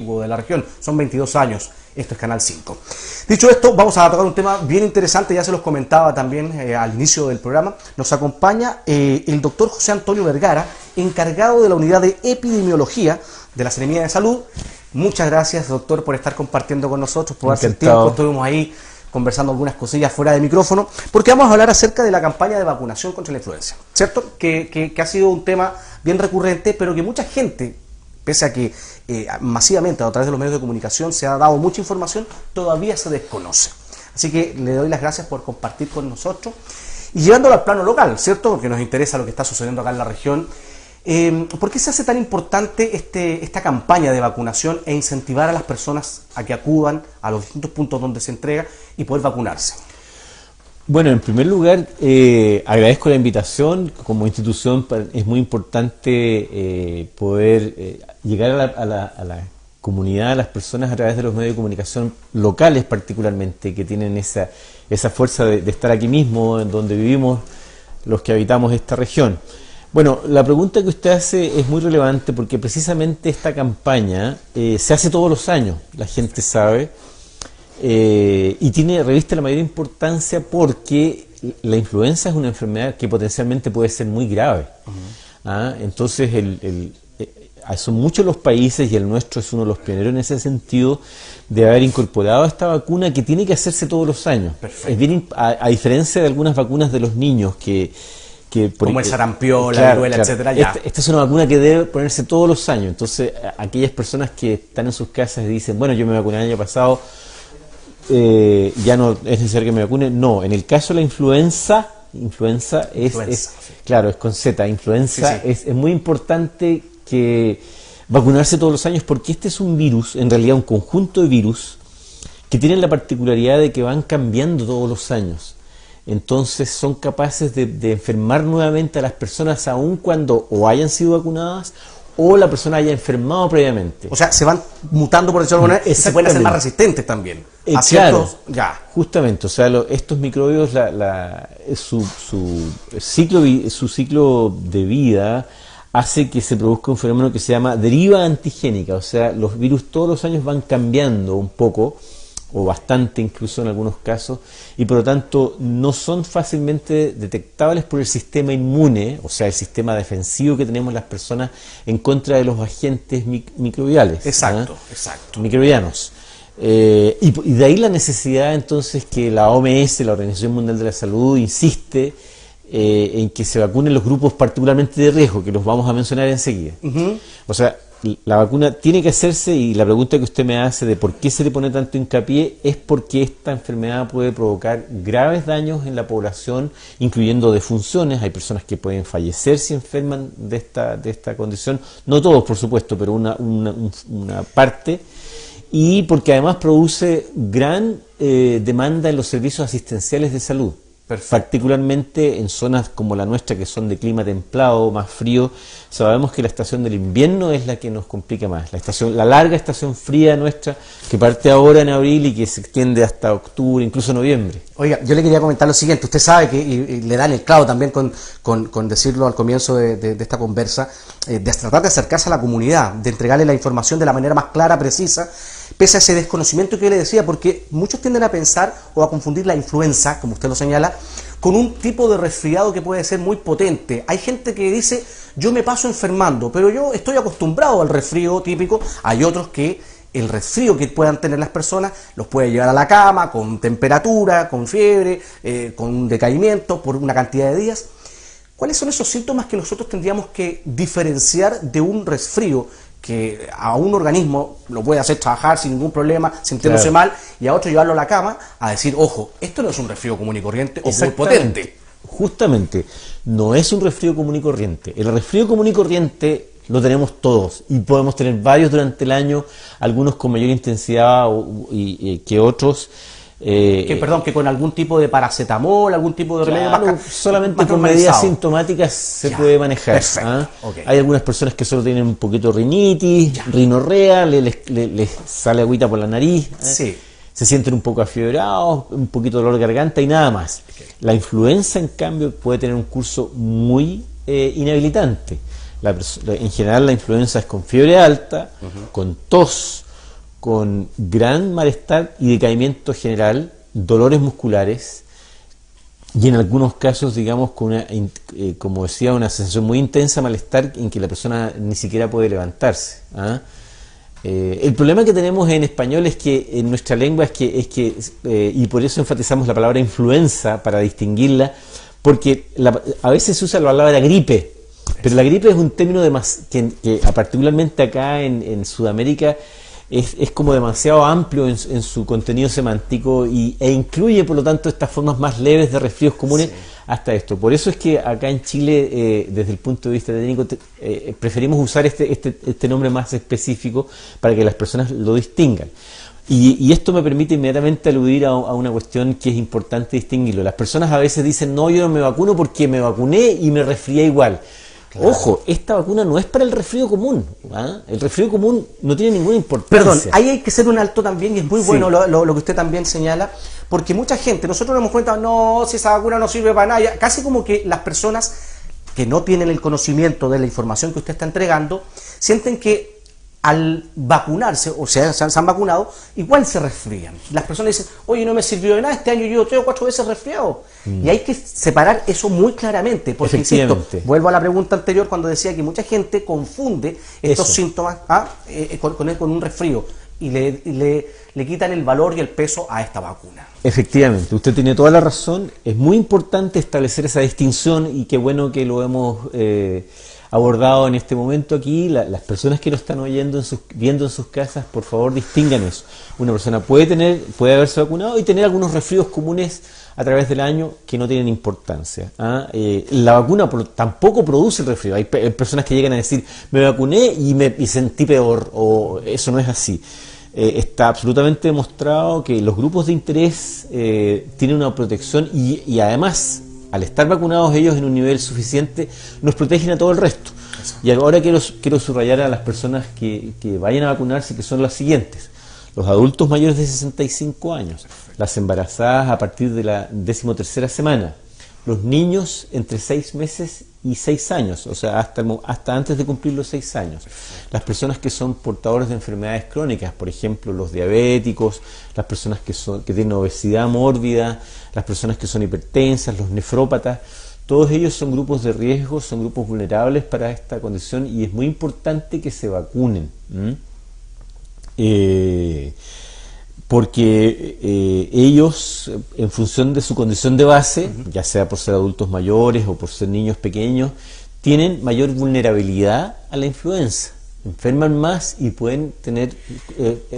de la región. Son 22 años. Esto es Canal 5. Dicho esto, vamos a tocar un tema bien interesante. Ya se los comentaba también al inicio del programa. Nos acompaña el doctor José Antonio Vergara, encargado de la unidad de epidemiología de la Seremía de Salud. Muchas gracias, doctor, por estar compartiendo con nosotros, por darse el tiempo. Estuvimos ahí conversando algunas cosillas fuera de micrófono, porque vamos a hablar acerca de la campaña de vacunación contra la influenza, ¿cierto? Que ha sido un tema bien recurrente, pero que mucha gente, pese a que masivamente a través de los medios de comunicación se ha dado mucha información, todavía se desconoce. Así que le doy las gracias por compartir con nosotros y llevándolo al plano local, ¿cierto? Porque nos interesa lo que está sucediendo acá en la región. ¿Por qué se hace tan importante esta campaña de vacunación e incentivar a las personas a que acudan a los distintos puntos donde se entrega y poder vacunarse? Bueno, en primer lugar, agradezco la invitación. Como institución es muy importante poder llegar a la comunidad, a las personas a través de los medios de comunicación locales particularmente, que tienen esa fuerza de estar aquí mismo, en donde vivimos los que habitamos esta región. Bueno, la pregunta que usted hace es muy relevante porque precisamente esta campaña se hace todos los años, la gente sabe, y reviste la mayor importancia porque la influenza es una enfermedad que potencialmente puede ser muy grave. Entonces, son muchos los países y el nuestro es uno de los pioneros en ese sentido de haber incorporado esta vacuna que tiene que hacerse todos los años. Es bien, a diferencia de algunas vacunas de los niños como el sarampión, la viruela, etcétera. Esta es una vacuna que debe ponerse todos los años. Entonces, aquellas personas que están en sus casas y dicen, bueno, yo me vacuné el año pasado, ya no es necesario que me vacune. No, en el caso de la influenza es claro, es con Z, influenza, sí. Es muy importante que vacunarse todos los años porque este es un virus, en realidad un conjunto de virus que tienen la particularidad de que van cambiando todos los años. Entonces son capaces de enfermar nuevamente a las personas aun cuando o hayan sido vacunadas o la persona haya enfermado previamente. O sea, se van mutando, por decirlo de alguna manera, y se pueden hacer más resistentes también. Claro, justamente, o sea, estos microbios, su ciclo de vida hace que se produzca un fenómeno que se llama deriva antigénica, o sea, los virus todos los años van cambiando un poco, o bastante incluso en algunos casos, y por lo tanto no son fácilmente detectables por el sistema inmune, o sea, el sistema defensivo que tenemos las personas en contra de los agentes microbiales. Exacto. Microbianos. Y de ahí la necesidad entonces que la OMS, la Organización Mundial de la Salud, insiste en que se vacunen los grupos particularmente de riesgo, que los vamos a mencionar enseguida. O sea, la vacuna tiene que hacerse, y la pregunta que usted me hace de por qué se le pone tanto hincapié es porque esta enfermedad puede provocar graves daños en la población, incluyendo defunciones. Hay personas que pueden fallecer si enferman de esta condición, no todos por supuesto, pero una parte, y porque además produce gran demanda en los servicios asistenciales de salud. Particularmente en zonas como la nuestra, que son de clima templado, más frío. Sabemos que la estación del invierno es la que nos complica más, la larga estación fría nuestra, que parte ahora en abril y que se extiende hasta octubre, incluso noviembre. Oiga, yo le quería comentar lo siguiente. Usted sabe que, y le dan el clavo también con decirlo al comienzo de esta conversa, de tratar de acercarse a la comunidad, de entregarle la información de la manera más clara, precisa, pese a ese desconocimiento que yo le decía, porque muchos tienden a pensar o a confundir la influenza, como usted lo señala, con un tipo de resfriado que puede ser muy potente. Hay gente que dice, yo me paso enfermando, pero yo estoy acostumbrado al resfrío típico. Hay otros que el resfrío que puedan tener las personas los puede llevar a la cama con temperatura, con fiebre, con decaimiento por una cantidad de días. ¿Cuáles son esos síntomas que nosotros tendríamos que diferenciar de un resfrío que a un organismo lo puede hacer trabajar sin ningún problema, sintiéndose mal, y a otro llevarlo a la cama a decir, ojo, esto no es un resfrío común y corriente o muy potente? Justamente, no es un resfrío común y corriente. El resfrío común y corriente lo tenemos todos y podemos tener varios durante el año, algunos con mayor intensidad que otros. Que con algún tipo de paracetamol, algún tipo de remedio solamente más con medidas sintomáticas se puede manejar. Hay algunas personas que solo tienen un poquito de rinitis, rinorrea, les sale agüita por la nariz, se sienten un poco afiebrados, un poquito de dolor de garganta y nada más. La influenza, en cambio, puede tener un curso muy inhabilitante. En general la influenza es con fiebre alta, con tos, con gran malestar y decaimiento general, dolores musculares y en algunos casos, digamos, con una, como decía, una sensación muy intensa, malestar en que la persona ni siquiera puede levantarse. El problema que tenemos en español es que en nuestra lengua y por eso enfatizamos la palabra influenza para distinguirla, porque a veces se usa la palabra gripe, pero la gripe es un término que particularmente acá en Sudamérica es como demasiado amplio en su contenido semántico e incluye por lo tanto estas formas más leves de resfríos comunes hasta esto. Por eso es que acá en Chile, desde el punto de vista técnico, preferimos usar este nombre más específico para que las personas lo distingan. Y esto me permite inmediatamente aludir a una cuestión que es importante distinguirlo. Las personas a veces dicen, no, yo no me vacuno porque me vacuné y me resfrié igual. Claro. Ojo, esta vacuna no es para el resfrío común. El resfrío común no tiene ninguna importancia. Perdón, ahí hay que hacer un alto también, y es muy bueno lo que usted también señala, porque mucha gente, nosotros nos hemos cuenta, no, si esa vacuna no sirve para nada, casi como que las personas que no tienen el conocimiento de la información que usted está entregando, sienten que al vacunarse, o sea, se han vacunado, igual se resfrían. Las personas dicen, oye, no me sirvió de nada, este año llevo 3 o 4 veces resfriado. Y hay que separar eso muy claramente, porque, insisto, vuelvo a la pregunta anterior cuando decía que mucha gente confunde estos síntomas con un resfrío y le quitan el valor y el peso a esta vacuna. Efectivamente, usted tiene toda la razón. Es muy importante establecer esa distinción y qué bueno que lo hemos abordado en este momento aquí. Las personas que nos están oyendo, viendo en sus casas, por favor distingan eso. Una persona puede haberse vacunado y tener algunos resfríos comunes a través del año que no tienen importancia. La vacuna tampoco produce el resfrío. Hay personas que llegan a decir, me vacuné y sentí peor, o eso no es así. Está absolutamente demostrado que los grupos de interés tienen una protección y además, al estar vacunados ellos en un nivel suficiente, nos protegen a todo el resto. Y ahora quiero subrayar a las personas que vayan a vacunarse, que son las siguientes: los adultos mayores de 65 años, las embarazadas a partir de la 13ª semana, los niños entre 6 meses y 6 años, o sea, hasta antes de cumplir los 6 años, las personas que son portadores de enfermedades crónicas, por ejemplo, los diabéticos, las personas que tienen obesidad mórbida, las personas que son hipertensas, los nefrópatas. Todos ellos son grupos de riesgo, son grupos vulnerables para esta condición y es muy importante que se vacunen. Porque ellos, en función de su condición de base, ya sea por ser adultos mayores o por ser niños pequeños, tienen mayor vulnerabilidad a la influenza. Enferman más y pueden tener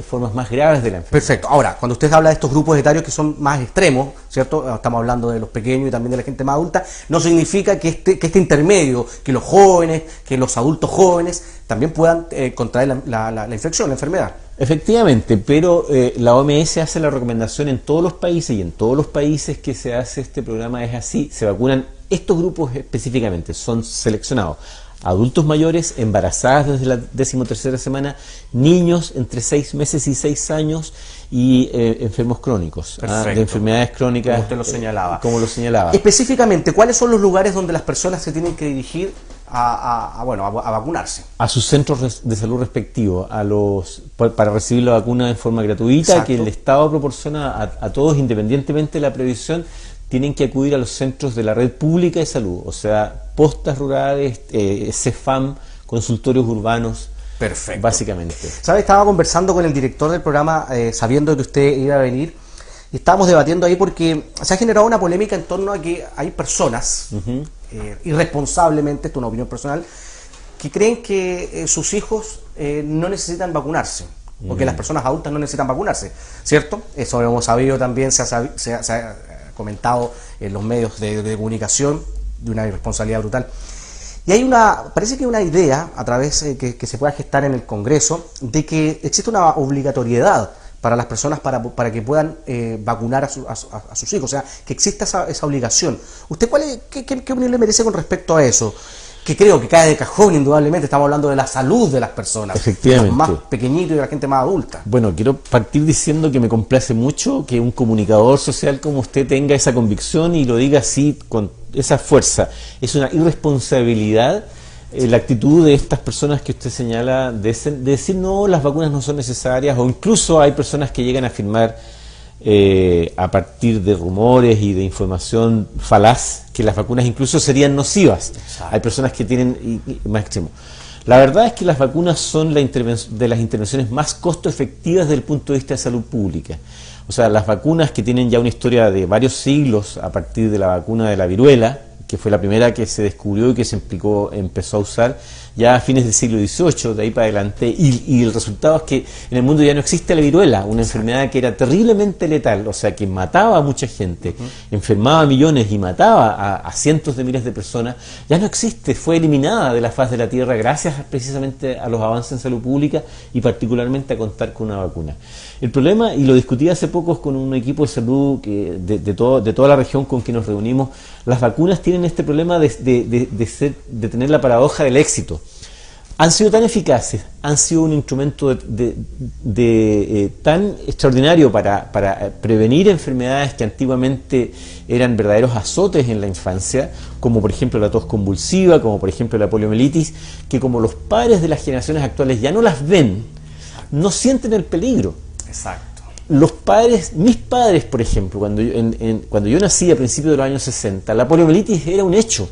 formas más graves de la enfermedad. Perfecto. Ahora, cuando usted habla de estos grupos etarios que son más extremos, ¿cierto? Estamos hablando de los pequeños y también de la gente más adulta, no significa que este intermedio, que los jóvenes, que los adultos jóvenes también puedan contraer la infección, la enfermedad. Efectivamente, pero la OMS hace la recomendación en todos los países, y en todos los países que se hace este programa es así: se vacunan estos grupos específicamente, son seleccionados: adultos mayores, embarazadas desde la 13ª semana, niños entre 6 meses y 6 años y enfermos crónicos, de enfermedades crónicas, como usted lo señalaba. Como lo señalaba. Específicamente, ¿cuáles son los lugares donde las personas se tienen que dirigir a vacunarse? A sus centros de salud respectivos, para recibir la vacuna en forma gratuita. Exacto. Que el Estado proporciona a todos, independientemente de la previsión. Tienen que acudir a los centros de la red pública de salud, o sea, postas rurales, CEFAM, consultorios urbanos. Perfecto. Básicamente. ¿Sabe? Estaba conversando con el director del programa, sabiendo que usted iba a venir, y estábamos debatiendo ahí porque se ha generado una polémica en torno a que hay personas, irresponsablemente, esto es una opinión personal, que creen que sus hijos no necesitan vacunarse, porque las personas adultas no necesitan vacunarse, ¿cierto? Eso lo hemos sabido también, se ha comentado en los medios de comunicación, de una irresponsabilidad brutal. Y hay parece que hay una idea a través que se pueda gestar en el Congreso de que existe una obligatoriedad para las personas para que puedan vacunar a sus hijos, o sea, que exista esa obligación. ¿Usted qué opinión le merece con respecto a eso? Que creo que cae de cajón, indudablemente. Estamos hablando de la salud de las personas, efectivamente, de los más pequeñitos y de la gente más adulta. Bueno, quiero partir diciendo que me complace mucho que un comunicador social como usted tenga esa convicción y lo diga así con esa fuerza. Es una irresponsabilidad la actitud de estas personas que usted señala de decir no, las vacunas no son necesarias, o incluso hay personas que llegan a afirmar a partir de rumores y de información falaz que las vacunas incluso serían nocivas. Exacto. Hay personas que tienen más extremo. La verdad es que las vacunas son de las intervenciones más costo efectivas desde el punto de vista de salud pública. O sea, las vacunas que tienen ya una historia de varios siglos a partir de la vacuna de la viruela, que fue la primera que se descubrió y que se empezó a usar ya a fines del siglo XVIII, de ahí para adelante, y el resultado es que en el mundo ya no existe la viruela, una enfermedad que era terriblemente letal, o sea, que mataba a mucha gente, enfermaba a millones y mataba a cientos de miles de personas, ya no existe, fue eliminada de la faz de la Tierra gracias precisamente a los avances en salud pública y particularmente a contar con una vacuna. El problema, y lo discutí hace poco con un equipo de salud de toda la región con que nos reunimos, las vacunas tienen este problema de tener la paradoja del éxito. Han sido tan eficaces, han sido un instrumento tan extraordinario para prevenir enfermedades que antiguamente eran verdaderos azotes en la infancia, como por ejemplo la tos convulsiva, como por ejemplo la poliomielitis, que como los padres de las generaciones actuales ya no las ven, no sienten el peligro. Exacto. Los padres, mis padres, por ejemplo, cuando yo nací a principios de los años 60, la poliomielitis era un hecho.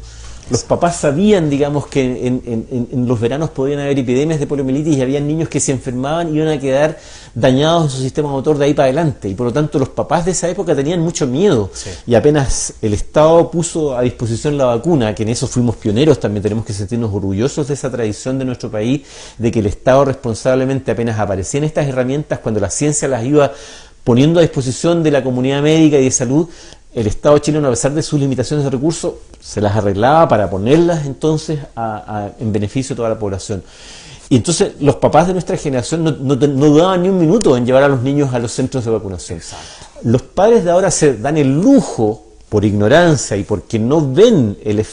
Los papás sabían, digamos, que en los veranos podían haber epidemias de poliomielitis y había niños que se enfermaban y iban a quedar dañados en su sistema motor de ahí para adelante. Y por lo tanto los papás de esa época tenían mucho miedo. Sí. Y apenas el Estado puso a disposición la vacuna, que en eso fuimos pioneros, también tenemos que sentirnos orgullosos de esa tradición de nuestro país, de que el Estado responsablemente apenas aparecían estas herramientas, cuando la ciencia las iba poniendo a disposición de la comunidad médica y de salud, el Estado chileno, a pesar de sus limitaciones de recursos, se las arreglaba para ponerlas entonces en beneficio de toda la población. Y entonces los papás de nuestra generación no dudaban ni un minuto en llevar a los niños a los centros de vacunación. Exacto. Los padres de ahora se dan el lujo, por ignorancia y porque no ven el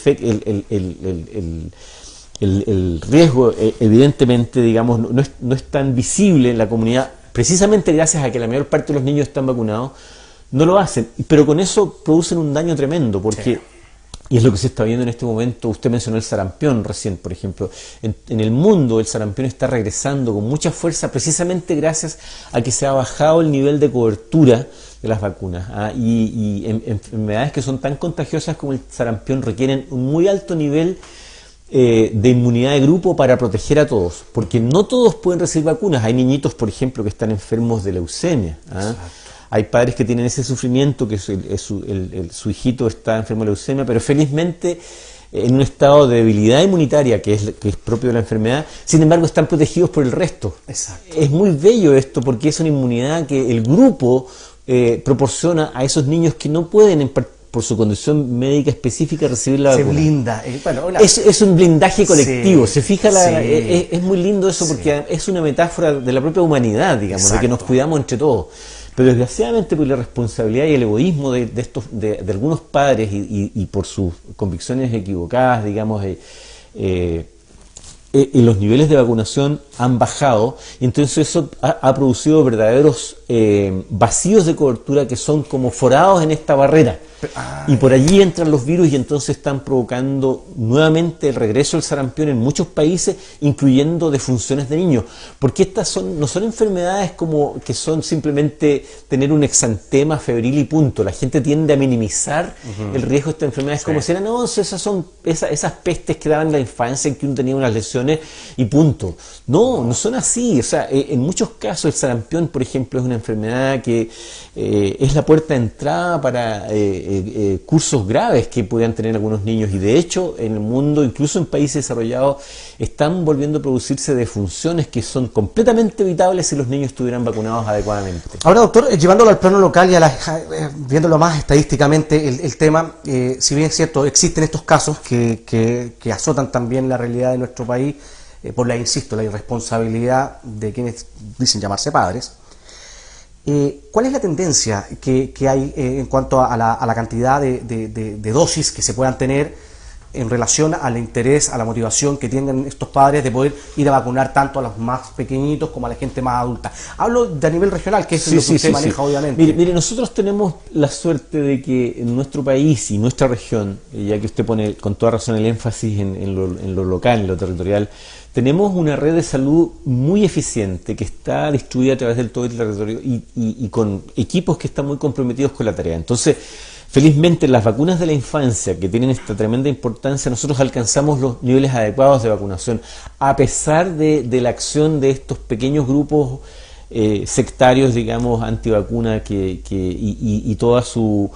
riesgo, evidentemente, digamos, no es tan visible en la comunidad, precisamente gracias a que la mayor parte de los niños están vacunados. No lo hacen, pero con eso producen un daño tremendo, porque, sí, y es lo que se está viendo en este momento. Usted mencionó el sarampión recién, por ejemplo. En el mundo el sarampión está regresando con mucha fuerza, precisamente gracias a que se ha bajado el nivel de cobertura de las vacunas. Y enfermedades que son tan contagiosas como el sarampión requieren un muy alto nivel de inmunidad de grupo para proteger a todos, porque no todos pueden recibir vacunas. Hay niñitos, por ejemplo, que están enfermos de leucemia. Hay padres que tienen ese sufrimiento, que su hijito está enfermo de leucemia, pero felizmente en un estado de debilidad inmunitaria que es propio de la enfermedad, sin embargo están protegidos por el resto. Exacto. Es muy bello esto, porque es una inmunidad que el grupo proporciona a esos niños que no pueden, por su condición médica específica, recibir la vacuna. Se blinda. Es un blindaje colectivo. Sí, se fija, sí, es muy lindo eso, porque sí, es una metáfora de la propia humanidad, digamos, exacto, de que nos cuidamos entre todos. Pero desgraciadamente por la responsabilidad y el egoísmo de algunos padres y por sus convicciones equivocadas, digamos, los niveles de vacunación han bajado, y entonces eso ha producido verdaderos vacíos de cobertura que son como forados en esta barrera. Y por allí entran los virus y entonces están provocando nuevamente el regreso del sarampión en muchos países, incluyendo defunciones de niños. Porque estas no son enfermedades como que son simplemente tener un exantema febril y punto. La gente tiende a minimizar el riesgo de estas enfermedades, sí, como si eran, no, esas son esas pestes que daban en la infancia en que uno tenía unas lesiones y punto. No son así. O sea, en muchos casos el sarampión, por ejemplo, es una enfermedad que es la puerta de entrada para cursos graves que podían tener algunos niños, y de hecho en el mundo, incluso en países desarrollados, están volviendo a producirse defunciones que son completamente evitables si los niños estuvieran vacunados adecuadamente. Ahora, doctor, llevándolo al plano local y viéndolo más estadísticamente el tema, si bien es cierto, existen estos casos que azotan también la realidad de nuestro país por insisto, la irresponsabilidad de quienes dicen llamarse padres. ¿Cuál es la tendencia que hay en cuanto a la cantidad de dosis que se puedan tener en relación al interés, a la motivación que tienen estos padres de poder ir a vacunar tanto a los más pequeñitos como a la gente más adulta. Hablo de a nivel regional, que es lo que usted maneja, obviamente. Mire, nosotros tenemos la suerte de que en nuestro país y nuestra región, ya que usted pone con toda razón el énfasis en lo local, en lo territorial, tenemos una red de salud muy eficiente que está distribuida a través del todo el territorio y con equipos que están muy comprometidos con la tarea. Entonces, felizmente, las vacunas de la infancia, que tienen esta tremenda importancia, nosotros alcanzamos los niveles adecuados de vacunación, a pesar de la acción de estos pequeños grupos sectarios, digamos, antivacuna y toda su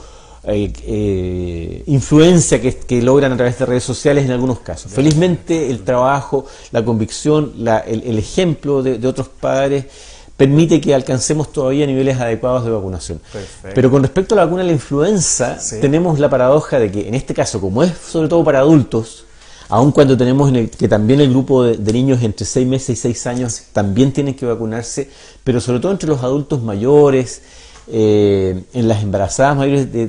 influencia que logran a través de redes sociales en algunos casos. Felizmente, el trabajo, la convicción, el ejemplo de otros padres permite que alcancemos todavía niveles adecuados de vacunación. Perfecto. Pero con respecto a la vacuna de la influenza, tenemos la paradoja de que en este caso, como es sobre todo para adultos, aun cuando tenemos que también el grupo de niños entre 6 meses y 6 años también tienen que vacunarse, pero sobre todo entre los adultos mayores, en las embarazadas mayores de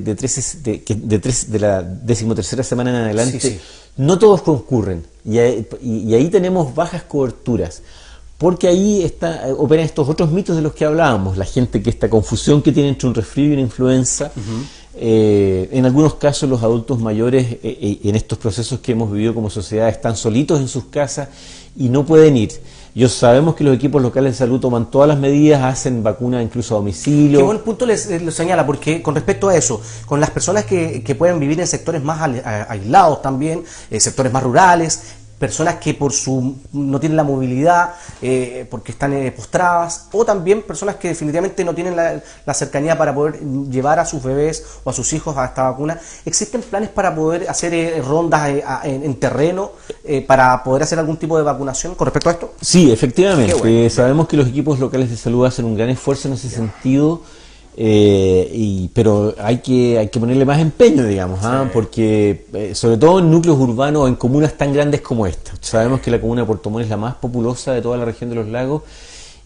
la 13ª semana en adelante, no todos concurren, y ahí tenemos bajas coberturas. Porque ahí operan estos otros mitos de los que hablábamos, la gente que esta confusión que tiene entre un resfrío y una influenza. En algunos casos los adultos mayores en estos procesos que hemos vivido como sociedad están solitos en sus casas y no pueden ir. Sabemos que los equipos locales de salud toman todas las medidas, hacen vacunas incluso a domicilio. Qué buen punto les señala, porque con respecto a eso, con las personas que pueden vivir en sectores más aislados también, sectores más rurales, personas que no tienen la movilidad porque están postradas, o también personas que definitivamente no tienen la cercanía para poder llevar a sus bebés o a sus hijos a esta vacuna. ¿Existen planes para poder hacer rondas en terreno para poder hacer algún tipo de vacunación con respecto a esto? Sí, efectivamente. Bueno. Sabemos que los equipos locales de salud hacen un gran esfuerzo en ese sentido. Pero hay que ponerle más empeño, digamos, porque sobre todo en núcleos urbanos o en comunas tan grandes como esta. Sabemos que la comuna de Puerto Montt es la más populosa de toda la región de los lagos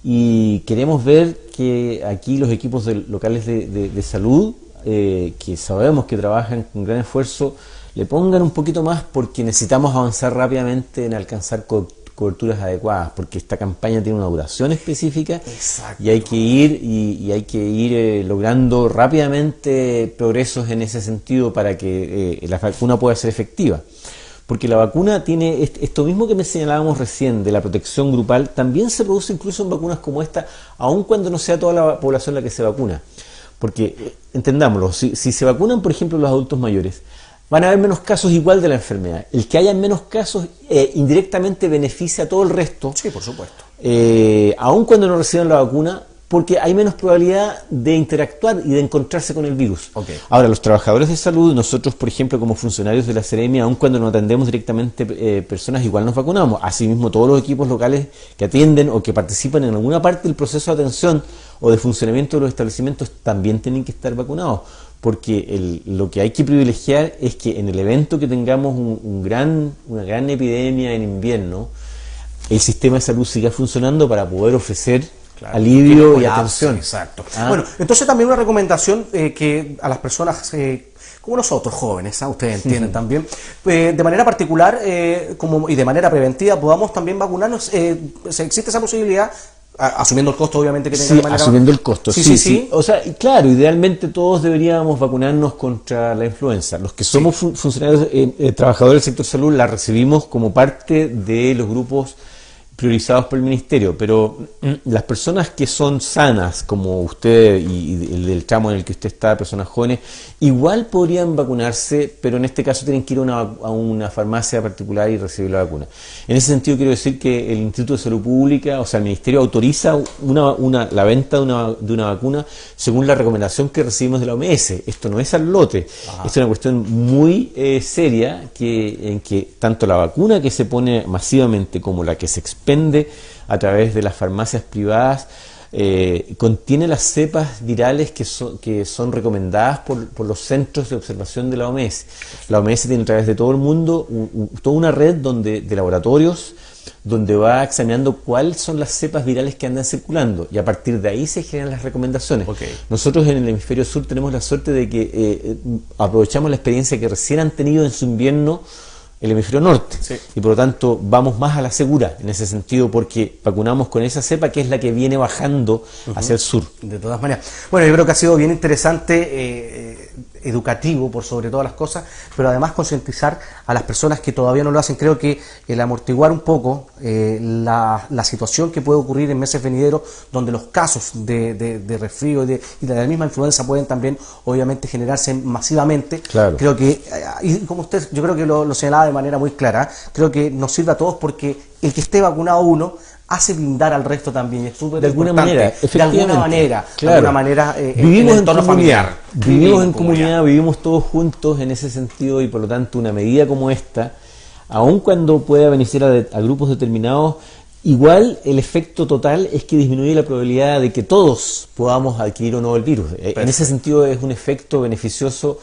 y queremos ver que aquí los equipos locales de salud, que sabemos que trabajan con gran esfuerzo, le pongan un poquito más, porque necesitamos avanzar rápidamente en alcanzar coberturas adecuadas, porque esta campaña tiene una duración específica. Exacto. Y hay que ir logrando rápidamente progresos en ese sentido para que la vacuna pueda ser efectiva. Porque la vacuna tiene esto mismo que me señalábamos recién de la protección grupal, también se produce incluso en vacunas como esta, aun cuando no sea toda la población la que se vacuna. Porque, entendámoslo, si se vacunan, por ejemplo, los adultos mayores, van a haber menos casos igual de la enfermedad. El que haya menos casos indirectamente beneficia a todo el resto. Sí, por supuesto. Aun cuando no reciban la vacuna, porque hay menos probabilidad de interactuar y de encontrarse con el virus. Ahora, los trabajadores de salud, nosotros, por ejemplo, como funcionarios de la Seremia, aun cuando no atendemos directamente personas, igual nos vacunamos. Asimismo, todos los equipos locales que atienden o que participan en alguna parte del proceso de atención o de funcionamiento de los establecimientos también tienen que estar vacunados. Porque lo que hay que privilegiar es que en el evento que tengamos una gran epidemia en invierno, el sistema de salud siga funcionando para poder ofrecer alivio y atención. Exacto. Bueno, entonces también una recomendación que a las personas como nosotros, jóvenes, ustedes entienden también, de manera particular y de manera preventiva podamos también vacunarnos. ¿Existe esa posibilidad? Asumiendo el costo, obviamente, que tenga de manera... asumiendo el costo, sí. O sea, claro, idealmente todos deberíamos vacunarnos contra la influenza. Los que somos funcionarios, trabajadores del sector salud, la recibimos como parte de los grupos priorizados por el Ministerio, pero las personas que son sanas, como usted y el del tramo en el que usted está, personas jóvenes, igual podrían vacunarse, pero en este caso tienen que ir a una farmacia particular y recibir la vacuna. En ese sentido quiero decir que el Instituto de Salud Pública, o sea, el Ministerio autoriza la venta de una vacuna según la recomendación que recibimos de la OMS. Esto no es al lote, esto es una cuestión muy seria en que tanto la vacuna que se pone masivamente como la que se expende a través de las farmacias privadas contiene las cepas virales que son recomendadas por los centros de observación de la OMS. La OMS tiene a través de todo el mundo toda una red de laboratorios donde va examinando cuáles son las cepas virales que andan circulando y a partir de ahí se generan las recomendaciones. Nosotros en el hemisferio sur tenemos la suerte de que aprovechamos la experiencia que recién han tenido en su invierno el hemisferio norte. Sí. Y por lo tanto vamos más a la segura en ese sentido, porque vacunamos con esa cepa que es la que viene bajando hacia el sur. De todas maneras. Bueno, yo creo que ha sido bien interesante, educativo por sobre todas las cosas, pero además concientizar a las personas que todavía no lo hacen. Creo que el amortiguar un poco la situación que puede ocurrir en meses venideros, donde los casos de resfrío y de la misma influenza pueden también obviamente generarse masivamente. Claro. Creo que, y como usted, yo creo que lo señalaba de manera muy clara, creo que nos sirve a todos, porque el que esté vacunado uno hace blindar al resto también. Es súper De alguna importante. manera, efectivamente. De alguna manera, vivimos el en entorno comunidad, familiar. vivimos en comunidad, vivimos todos juntos en ese sentido, y por lo tanto una medida como esta, aun cuando pueda beneficiar a grupos determinados, igual el efecto total es que disminuye la probabilidad de que todos podamos adquirir o no el virus. En ese sentido es un efecto beneficioso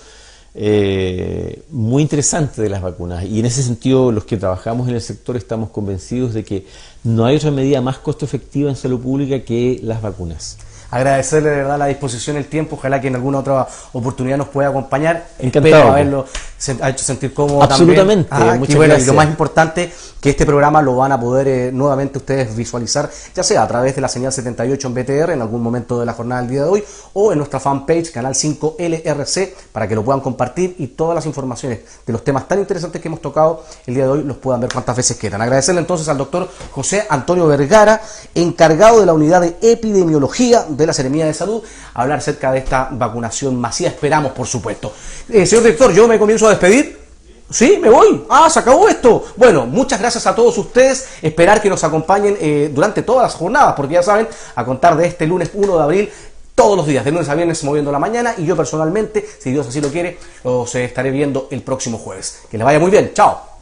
muy interesante de las vacunas, y en ese sentido los que trabajamos en el sector estamos convencidos de que no hay otra medida más costo efectiva en salud pública que las vacunas. Agradecerle de verdad la disposición, el tiempo, ojalá que en alguna otra oportunidad nos pueda acompañar. Encantado. Espero haberlo ha hecho sentir cómodo. Absolutamente. También. Muchas y bueno, gracias. y lo más importante, que este programa lo van a poder nuevamente ustedes visualizar, ya sea a través de la señal 78 en BTR en algún momento de la jornada del día de hoy, o en nuestra fanpage Canal 5 LRC, para que lo puedan compartir y todas las informaciones de los temas tan interesantes que hemos tocado el día de hoy los puedan ver cuantas veces quieran. Agradecerle entonces al doctor José Antonio Vergara, encargado de la unidad de epidemiología de la Seremía de Salud, a hablar acerca de esta vacunación masiva. Esperamos, por supuesto. Señor director, yo me comienzo a despedir. ¿Sí? ¿Me voy? ¡Ah, se acabó esto! Bueno, muchas gracias a todos ustedes. Esperar que nos acompañen durante todas las jornadas, porque ya saben, a contar de este lunes 1 de abril, todos los días, de lunes a viernes, moviendo la mañana, y yo personalmente, si Dios así lo quiere, los estaré viendo el próximo jueves. Que les vaya muy bien. ¡Chao!